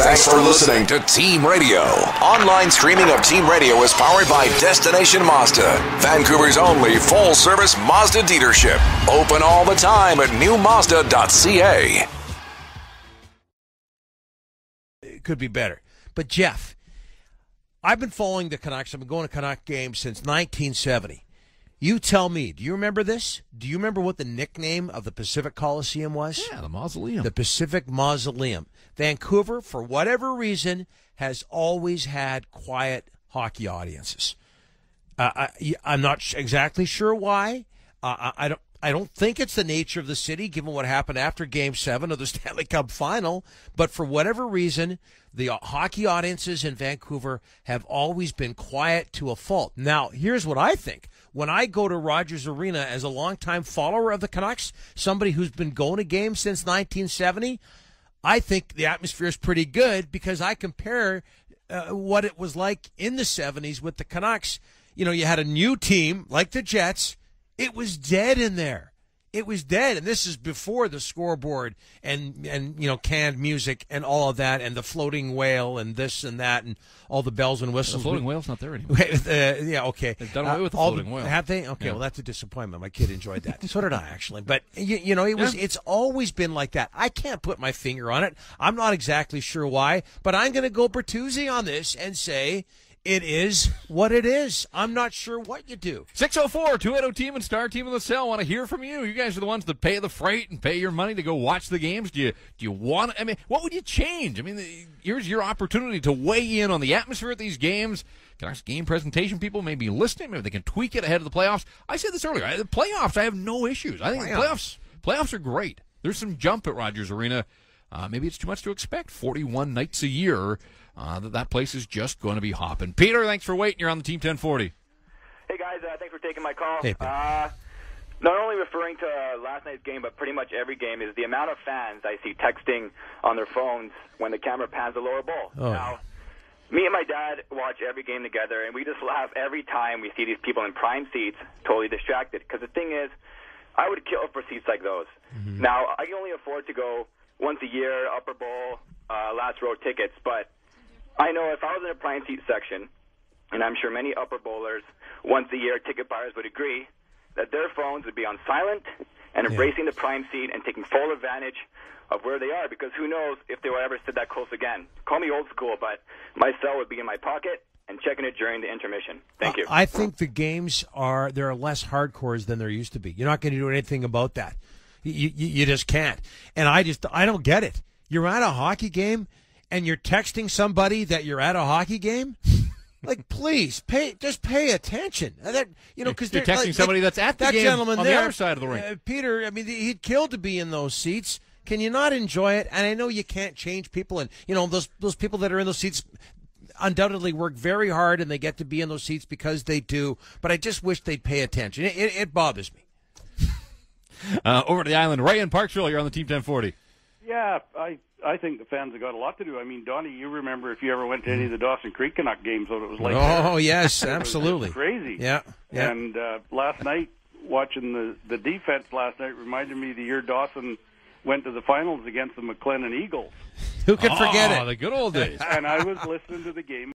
Thanks for listening to Team Radio. Online streaming of Team Radio is powered by Destination Mazda, Vancouver's only full-service Mazda dealership. Open all the time at newmazda.ca. It could be better. But, Jeff, I've been following the Canucks. I've been going to Canuck games since 1970. You tell me, do you remember this? Do you remember what the nickname of the Pacific Coliseum was? Yeah, the Mausoleum. The Pacific Mausoleum. Vancouver, for whatever reason, has always had quiet hockey audiences. I'm not exactly sure why. I don't think it's the nature of the city, given what happened after Game 7 of the Stanley Cup Final. But for whatever reason, the hockey audiences in Vancouver have always been quiet to a fault. Now, here's what I think. When I go to Rogers Arena as a longtime follower of the Canucks, somebody who's been going to games since 1970, I think the atmosphere is pretty good because I compare what it was like in the 70s with the Canucks. You know, you had a new team like the Jets. It was dead in there. It was dead, and this is before the scoreboard and you know, canned music and all of that, and the floating whale and this and that and all the bells and whistles. The floating whale's not there anymore. Yeah, okay. They've done away with the floating whale. Have they? Okay, yeah. Well, that's a disappointment. My kid enjoyed that. So did I, actually. But you know, it's always been like that. I can't put my finger on it. I'm not exactly sure why, but I'm going to go Bertuzzi on this and say it is what it is. I'm not sure what you do. 604-280-TEAM and Star Team of the Cell. Want to hear from you. You guys are the ones that pay the freight and pay your money to go watch the games. Do you want? I mean, what would you change? I mean, here's your opportunity to weigh in on the atmosphere at these games. Canucks game presentation people may be listening. Maybe they can tweak it ahead of the playoffs. I said this earlier. The playoffs, I have no issues. I think playoffs are great. There's some jump at Rogers Arena. Maybe it's too much to expect. 41 nights a year. That place is just going to be hopping. Peter, thanks for waiting. You're on the Team 1040. Hey, guys. Thanks for taking my call. Hey, not only referring to last night's game, but pretty much every game, is the amount of fans I see texting on their phones when the camera pans the lower bowl. Oh. Now, me and my dad watch every game together, and we just laugh every time we see these people in prime seats totally distracted. Because the thing is, I would kill for seats like those. Mm-hmm. Now, I can only afford to go once a year, upper bowl, last row tickets, but I know if I was in a prime seat section, and I'm sure many upper bowlers, once a year ticket buyers would agree, that their phones would be on silent and embracing the prime seat and taking full advantage of where they are, because who knows if they will ever sit that close again. Call me old school, but my cell would be in my pocket and checking it during the intermission. Thank you. I think the games there are less hardcores than there used to be. You're not going to do anything about that. You just can't. And I don't get it. You're at a hockey game and you're texting somebody that you're at a hockey game? Like, please, pay attention. Because you're texting somebody that's at the that game gentleman on there, the other side of the ring. Peter, I mean, he'd kill to be in those seats. Can you not enjoy it? And I know you can't change people, and those people that are in those seats undoubtedly work very hard, and they get to be in those seats because they do. But I just wish they'd pay attention. It bothers me. Over to the island, Ray in Parksville. You're on the Team 1040. Yeah, I think the fans have got a lot to do. I mean, Donnie, you remember if you ever went to any of the Dawson Creek Canuck games, what it was like. Oh, yes, absolutely. It was crazy. Yeah. And last night, watching the defense last night reminded me the year Dawson went to the finals against the McLennan Eagles. Who could forget it? The good old days. And I was listening to the game.